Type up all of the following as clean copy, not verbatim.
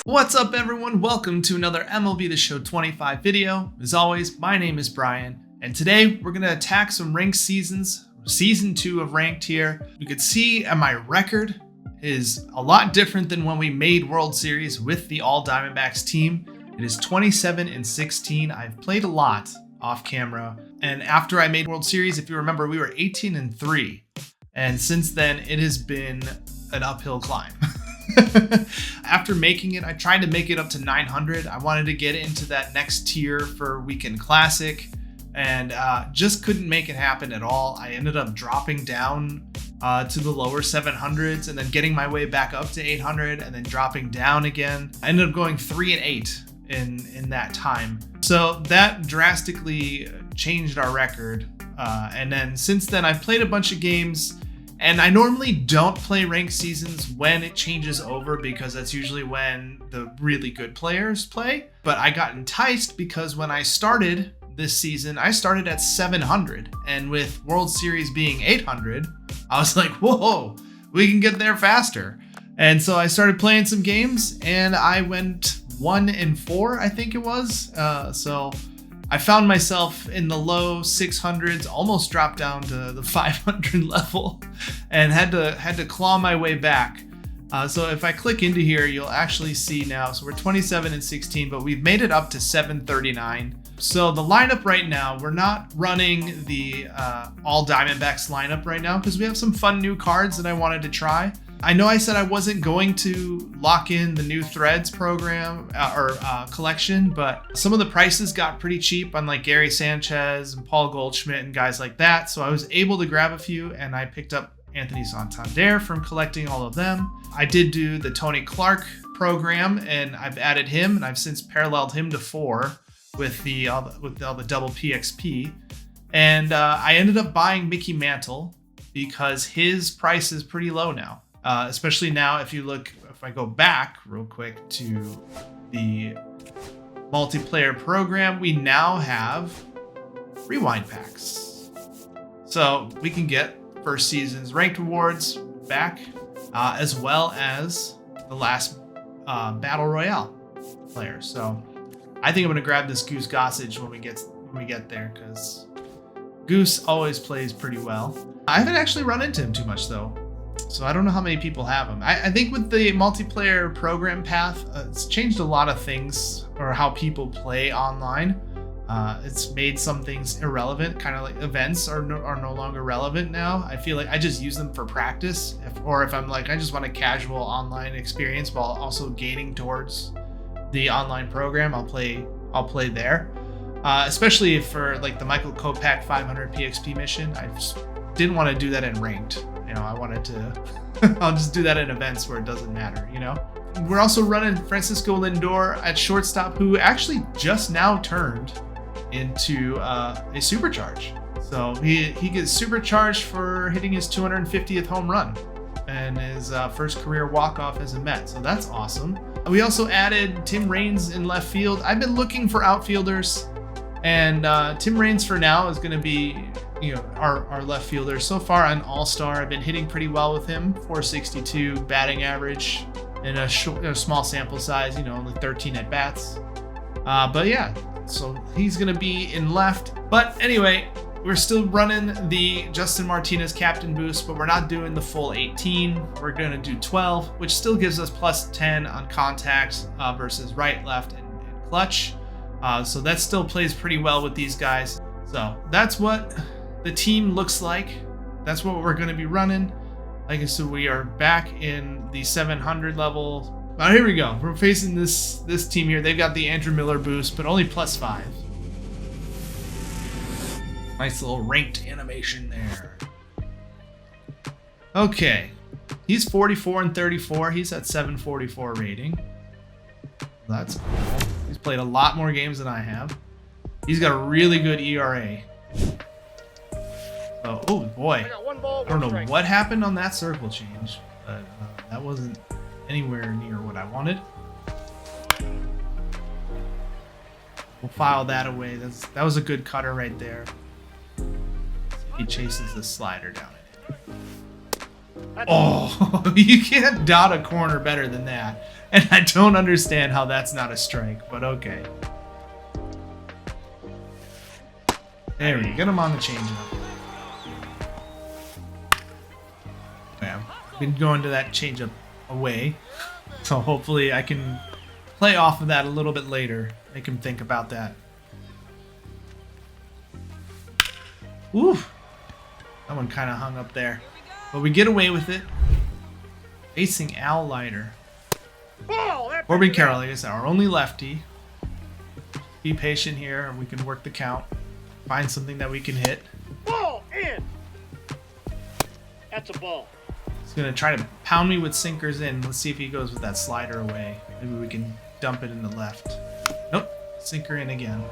What's up, everyone? Welcome to another MLB The Show 25 video. As always, my name is Brian, and today we're going to attack some ranked seasons. Season 2 of Ranked here. You can see my record is a lot different than when we made World Series with the All Diamondbacks team. It is 27-16. I've played a lot off camera, and after I made World Series, if you remember, we were 18-3, and since then it has been an uphill climb. After making it, I tried to make it up to 900. I wanted to get into that next tier for Weekend Classic, and just couldn't make it happen at all. I ended up dropping down to the lower 700s and then getting my way back up to 800 and then dropping down again. I ended up going 3-8 in that time. So that drastically changed our record. And then since then, I've played a bunch of games. And I normally don't play ranked seasons when it changes over because that's usually when the really good players play. But I got enticed because when I started this season, I started at 700. And with World Series being 800, I was like, whoa, we can get there faster. And so I started playing some games and I went 1-4, I think it was. So I found myself in the low 600s, almost dropped down to the 500 level, and had to claw my way back. So if I click into here, you'll actually see now. So we're 27-16, but we've made it up to 739. So the lineup right now, we're not running the All Diamondbacks lineup right now because we have some fun new cards that I wanted to try. I know I said I wasn't going to lock in the new Threads program collection, but some of the prices got pretty cheap on like Gary Sanchez and Paul Goldschmidt and guys like that. So I was able to grab a few, and I picked up Anthony Santander from collecting all of them. I did do the Tony Clark program, and I've added him, and I've since paralleled him to 4 with all the double PXP. And I ended up buying Mickey Mantle because his price is pretty low now. Especially now, if I go back real quick to the multiplayer program, we now have rewind packs. So we can get first season's ranked awards back, as well as the last Battle Royale player. So I think I'm going to grab this Goose Gossage when we get there, because Goose always plays pretty well. I haven't actually run into him too much, though. So I don't know how many people have them. I think with the multiplayer program path, it's changed a lot of things or how people play online. It's made some things irrelevant, kind of like events are no longer relevant now. I feel like I just use them for practice, if I'm like, I just want a casual online experience while also gaining towards the online program, I'll play there. Especially for like the Michael Kopech 500 PXP mission. I just didn't want to do that in ranked. I wanted to, I'll just do that in events where it doesn't matter, We're also running Francisco Lindor at shortstop, who actually just now turned into a supercharge. So he gets supercharged for hitting his 250th home run and his first career walk-off as a Met. So that's awesome. We also added Tim Raines in left field. I've been looking for outfielders, and Tim Raines for now is going to be our left fielder. So far on All-Star, I've been hitting pretty well with him. 462 batting average in a small sample size, only 13 at bats. But yeah, so he's gonna be in left. But anyway, we're still running the Justin Martinez captain boost, but we're not doing the full 18. We're gonna do 12, which still gives us plus 10 on contact versus right, left, and clutch. So that still plays pretty well with these guys. So that's what the team looks like. That's what we're going to be running. Like I said, we are back in the 700 level. Oh, here we go. We're facing this team here. They've got the Andrew Miller boost, but only plus 5. Nice little ranked animation there. Okay. He's 44-34. He's at 744 rating. That's cool. He's played a lot more games than I have. He's got a really good ERA. Oh boy, I don't know what happened on that circle change, but that wasn't anywhere near what I wanted. We'll file that away. That was a good cutter right there. He chases the slider down it. Oh, you can't dot a corner better than that. And I don't understand how that's not a strike, but okay. There we go. Get him on the changeup. Yeah, I've been going to that changeup away. So hopefully I can play off of that a little bit later. Make him think about that. Ooh. That one kind of hung up there. But we get away with it. Facing Al Leiter. Corbin Carroll, like I said, our only lefty. Be patient here and we can work the count. Find something that we can hit. Ball in. That's a ball. He's going to try to pound me with sinkers in. Let's see if he goes with that slider away. Maybe we can dump it in the left. Nope. Sinker in again.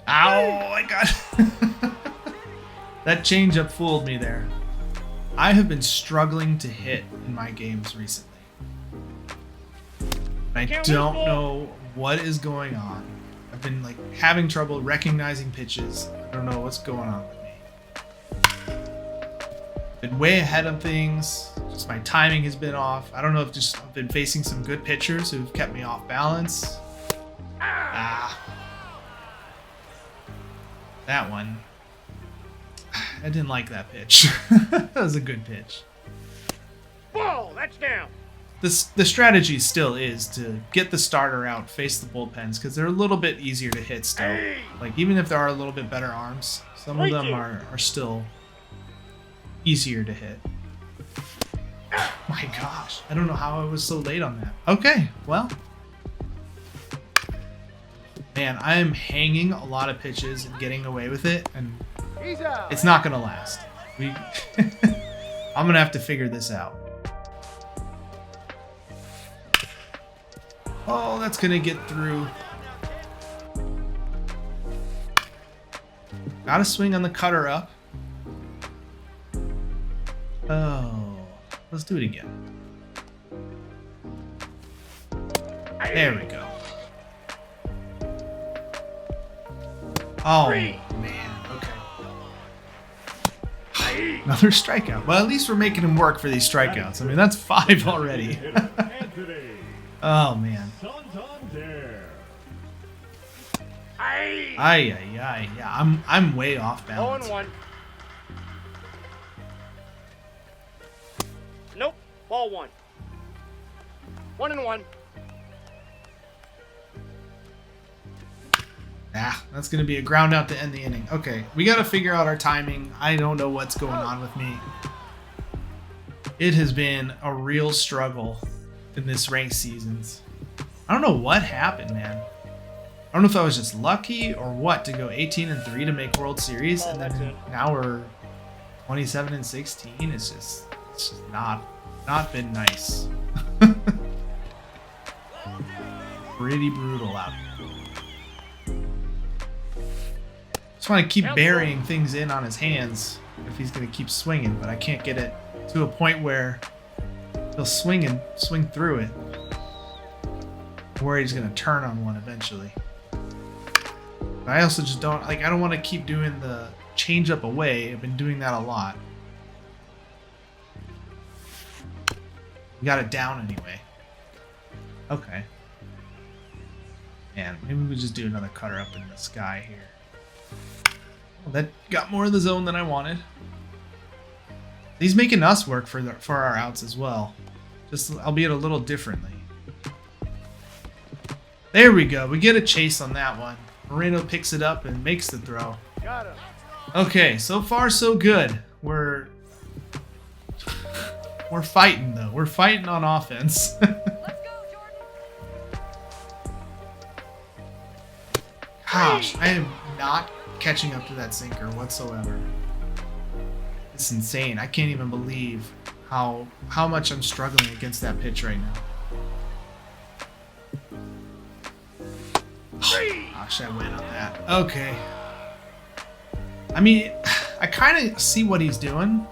Ow! I got that changeup fooled me there. I have been struggling to hit in my games recently. I don't know what is going on. I've been like having trouble recognizing pitches. I don't know what's going on with me. Been way ahead of things. Just my timing has been off. I don't know if just I've been facing some good pitchers who've kept me off balance. That one. I didn't like that pitch. That was a good pitch. Ball, that's down. The strategy still is to get the starter out, face the bullpens, because they're a little bit easier to hit still. Like, even if there are a little bit better arms, some of them are still easier to hit. My gosh, I don't know how I was so late on that. Okay, well. Man, I am hanging a lot of pitches and getting away with it, and it's not going to last. I'm going to have to figure this out. Oh, that's going to get through. Got to swing on the cutter up. Oh, let's do it again. There we go. Oh, man. Okay. Another strikeout. Well, at least we're making him work for these strikeouts. I mean, that's 5 already. Oh, man. Ay. Yeah, I'm way off balance. 0-1. Nope. Ball 1. 1-1. That's going to be a ground out to end the inning. Okay, we got to figure out our timing. I don't know what's going on with me. It has been a real struggle in this ranked seasons. I don't know what happened, man. I don't know if I was just lucky or what to go 18-3 to make World Series, and then now we're 27-16. It's just not been nice. Pretty brutal out here. Just want to keep burying things in on his hands if he's going to keep swinging, but I can't get it to a point where he'll swing through it. Where he's going to turn on one eventually. But I also just don't I don't want to keep doing the change up away. I've been doing that a lot. We got it down anyway. Okay. Man, maybe we just do another cutter up in the sky here. Well, that got more of the zone than I wanted. He's making us work for our outs as well. Just albeit a little differently. There we go. We get a chase on that one. Moreno picks it up and makes the throw. Got him. Okay, so far so good. We're fighting though. We're fighting on offense. Let's go, Jordan. Gosh, I am not catching up to that sinker whatsoever. It's insane. I can't even believe how much I'm struggling against that pitch right now. Oh, gosh, I went on that. Okay. I mean, I kind of see what he's doing.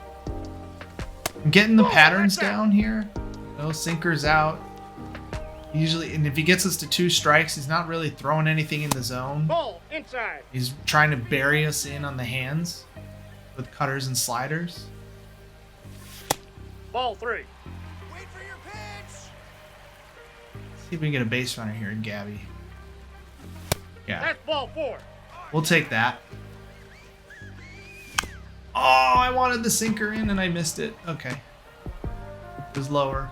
I'm getting the patterns down here. No sinkers out. Usually, and if he gets us to 2 strikes, he's not really throwing anything in the zone. Ball inside. He's trying to bury us in on the hands with cutters and sliders. Ball 3. Wait for your pitch. See if we can get a base runner here, Gabby. Yeah, That's ball 4. we'll take that. Oh, I wanted the sinker in and I missed it. Okay. It was lower.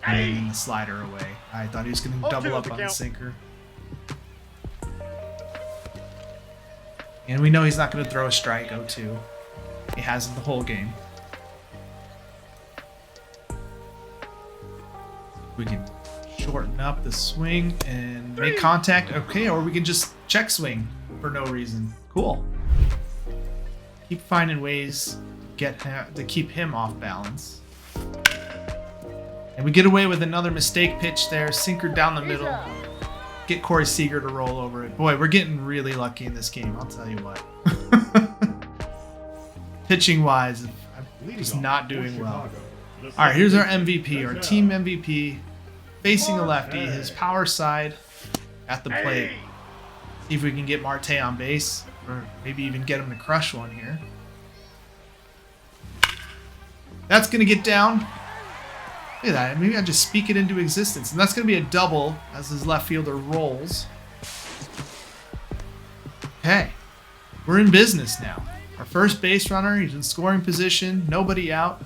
And then the slider away. I thought he was going to Oh, double two up to on the count. sinker. And we know he's not going to throw a strike 0-2. He hasn't the whole game. We can shorten up the swing and make contact. Okay, or we can just check swing for no reason. Cool. Keep finding ways to keep him off balance. And we get away with another mistake pitch there. Sinker down the middle. Get Corey Seager to roll over it. Boy, we're getting really lucky in this game, I'll tell you what. Pitching wise, I'm just not doing well. All right, here's our MVP, our team MVP. Facing a lefty, his power side at the plate. See if we can get Marte on base, or maybe even get him to crush one here. That's going to get down. Look at that. Maybe I just speak it into existence. And that's going to be a double as his left fielder rolls. Okay. We're in business now. Our first base runner, he's in scoring position. Nobody out.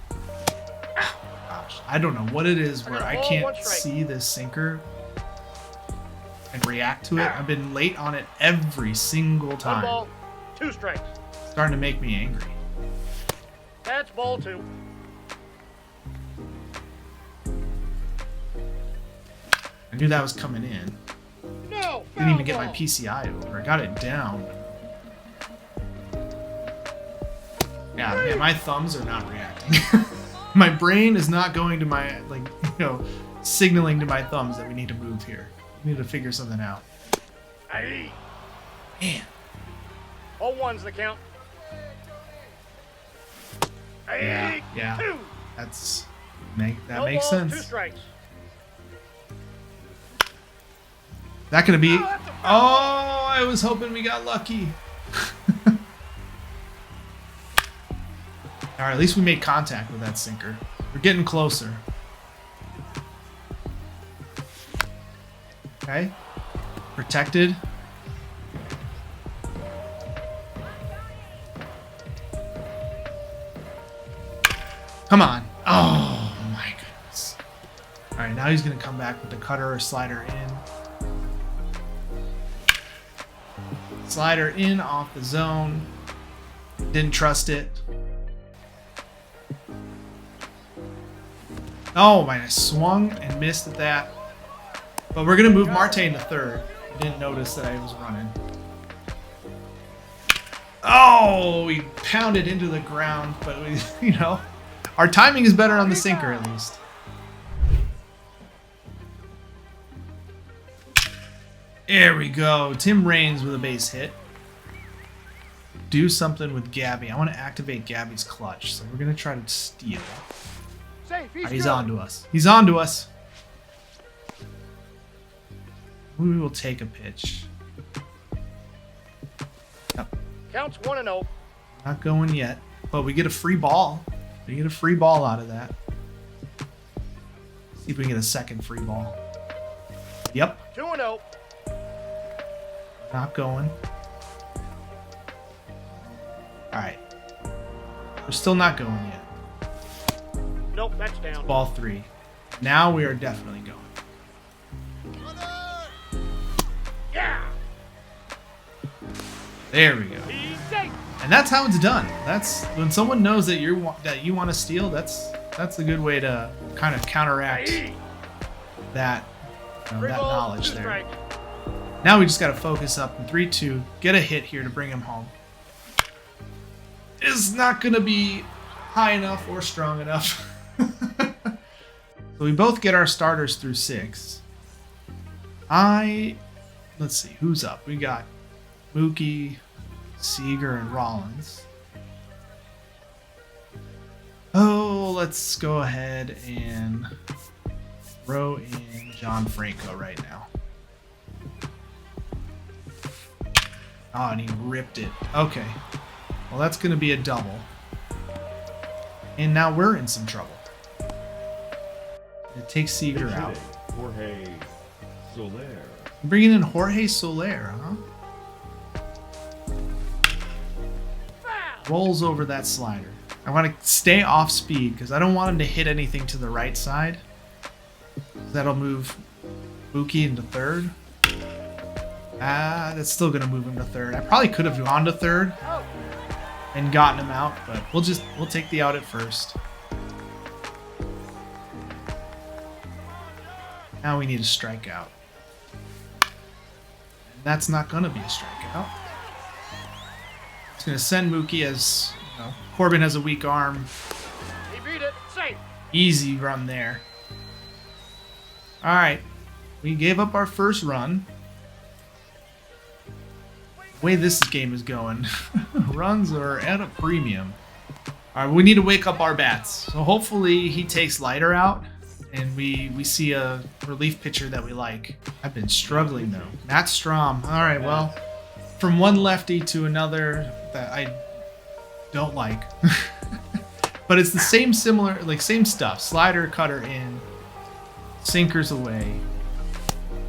Gosh, I don't know what it is where I can't see this sinker and react to it. I've been late on it every single 1 time. ball, 2 strikes. Starting to make me angry. That's ball 2. I knew that was coming in. No. Didn't even get foul my ball. PCI over. I got it down. Yeah, man, my thumbs are not reacting. My brain is not going to my, signaling to my thumbs that we need to move here. We need to figure something out. Aye. Man. Ball 1's the count. Aye. Yeah. 2. That No makes ball, 2 sense. strikes. That gonna be? Oh, that's a foul. Oh, I was hoping we got lucky. All right, at least we made contact with that sinker. We're getting closer. Okay. Protected. Come on. Oh my goodness. All right, now he's gonna come back with the cutter or slider in. Slider in off the zone. Didn't trust it. Oh man, I swung and missed at that. But we're gonna move Marte into third. Didn't notice that I was running. Oh, we pounded into the ground, but we, our timing is better on the sinker at least. There we go. Tim Raines with a base hit. Do something with Gabby. I want to activate Gabby's clutch, so we're going to try to steal. Safe. He's on to us. He's on to us. We will take a pitch. Yep. Counts 1-0. Not going yet, but we get a free ball. We get a free ball out of that. See if we can get a second free ball. Yep. 2-0. Not going. Alright. We're still not going yet. Nope, that's down. Ball 3. Now we are definitely going. Yeah. There we go. He's safe. And that's how it's done. That's when someone knows that you want to steal. That's a good way to kind of counteract Aye. that Three that balls, knowledge 2 there. strikes. Now we just got to focus up in 3-2. Get a hit here to bring him home. It's not going to be high enough or strong enough. So we both get our starters through 6. Let's see, who's up? We got Mookie, Seager, and Rollins. Oh, let's go ahead and throw in John Franco right now. Oh, and he ripped it. Okay. Well, that's going to be a double. And now we're in some trouble. It takes Seager out. Jorge Soler. Bringing in Jorge Soler, huh? Rolls over that slider. I want to stay off speed because I don't want him to hit anything to the right side. That'll move Mookie into third. That's still going to move him to third. I probably could have gone to third and gotten him out, but we'll take the out at first. Now we need a strikeout. And that's not going to be a strikeout. It's going to send Mookie as, you know, Corbin has a weak arm. He beat it. Safe. Easy run there. All right. We gave up our first run. The way this game is going, runs are at a premium. All right, we need to wake up our bats. So hopefully he takes Leiter out and we see a relief pitcher that we like. I've been struggling though. Matt Strom. All right, well, from one lefty to another that I don't like. But it's the same same stuff. Slider, cutter in, sinkers away.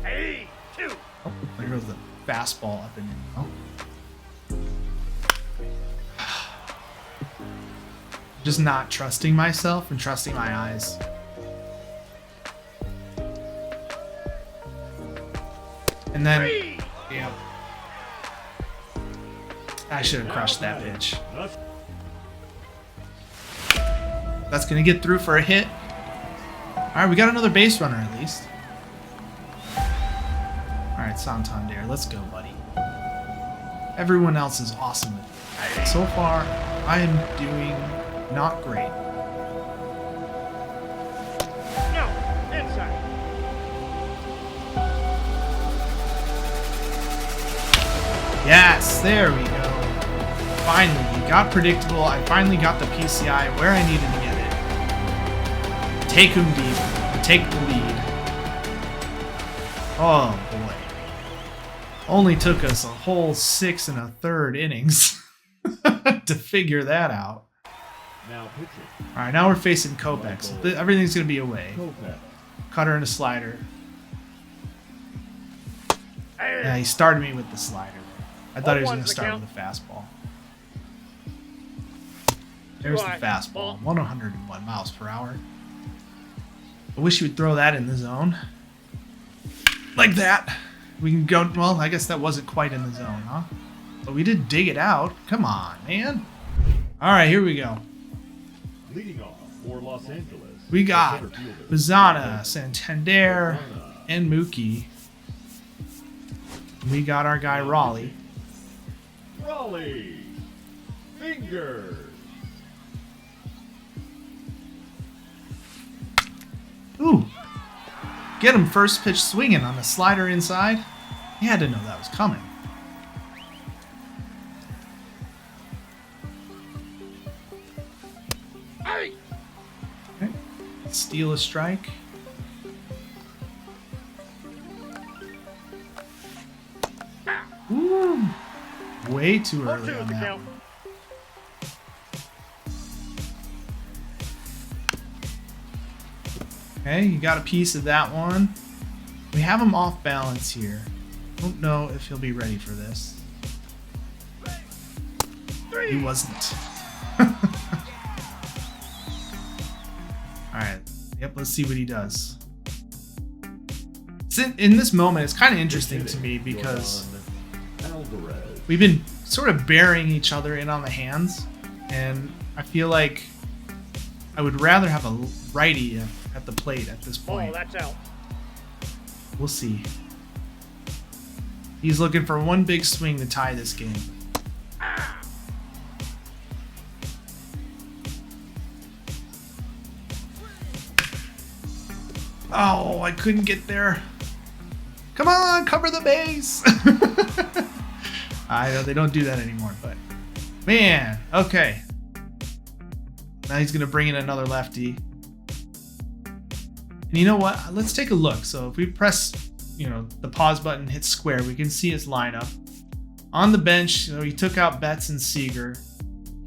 Hey, 2. Oh, there goes the fastball up and in. Oh. Just not trusting myself and trusting my eyes. And then, 3. yeah. I should have crushed that pitch. That's going to get through for a hit. All right, we got another base runner at least. All right, Santander, let's go, buddy. Everyone else is awesome. So far, I am doing not great. No. Inside. Yes, there we go. Finally, it got predictable. I finally got the PCI where I needed to get it. Take him deep. Take the lead. Oh boy. Only took us a whole 6 1/3 innings to figure that out. Now pitching. All right, now we're facing Kopech. So everything's going to be away. Kopech. Cutter and a slider. Hey. Yeah, he started me with the slider. I thought he was going to 0-1's the start count. with a fastball. There's the 2-1. fastball, Ball. 101 miles per hour. I wish you would throw that in the zone. Like that. We can go, well, I guess that wasn't quite in the zone, huh? But we did dig it out. Come on, man. All right, here we go. Leading off for Los Angeles. We got the center fielder, Bazana, Santander, and Mookie. We got our guy Raleigh. Raleigh. Fingers. Ooh. Get him first pitch swinging on the slider inside. He had to know that was coming. Hey. Okay. Steal a strike. Ooh. Way too early 0-2 on the that count. one. Okay, you got a piece of that one. We have him off balance here. Don't know if he'll be ready for this. 3. He wasn't. Alright. Yep, let's see what he does. In this moment, it's kind of interesting to me because Alvarez. we've been sort of burying each other in on the hands, and I feel like I would rather have a righty at the plate at this Ball. point. That's out. We'll see. He's looking for one big swing to tie this game. Oh, I couldn't get there. Come on, cover the base. I know they don't do that anymore, but man, okay. Now he's gonna bring in another lefty. And you know what? Let's take a look. So if we press, the pause button, hit square, we can see his lineup. On the bench, he took out Betts and Seager.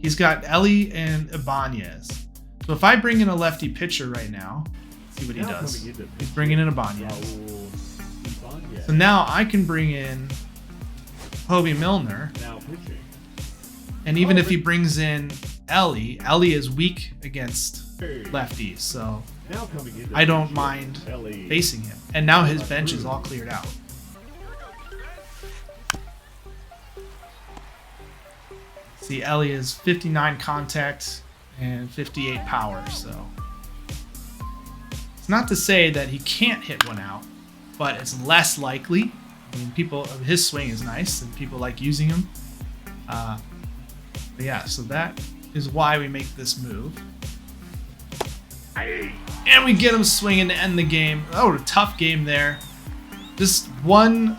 he's got Ellie and Ibanez. So if I bring in a lefty pitcher right now, see what he Now does. coming into He's pitching, bringing in Ibanez. Raul Ibanez. So now I can bring in Hobie Milner. Now pitching. And even if he brings in Ellie is weak against lefties. So Now coming into I don't pitching, mind Ellie. facing him. And now his bench is all cleared out. See, Ellie is 59 contact and 58 power, so it's not to say that he can't hit one out, but it's less likely. I mean, his swing is nice and people like using him. But yeah, so that is why we make this move. And we get him swinging to end the game. Oh, a tough game there. Just one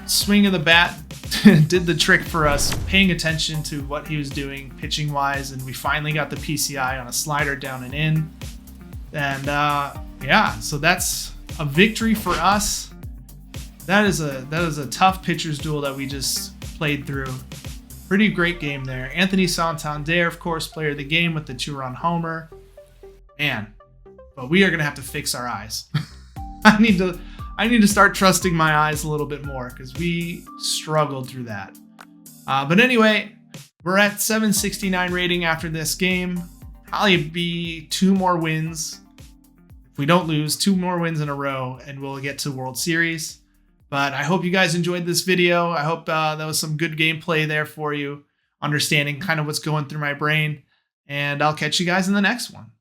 swing of the bat did the trick for us, paying attention to what he was doing pitching wise, and we finally got the PCI on a slider down and in. And yeah, so that's a victory for us. That is a tough pitchers duel that we just played through. Pretty great game there. Anthony Santander, of course, player of the game with the 2-run homer. Man, but we are gonna have to fix our eyes. I need to start trusting my eyes a little bit more because we struggled through that. But anyway, we're at 769 rating after this game. Probably be 2 more wins. If we don't lose, 2 more wins in a row, and we'll get to World Series. But I hope you guys enjoyed this video. I hope that was some good gameplay there for you, understanding kind of what's going through my brain. And I'll catch you guys in the next one.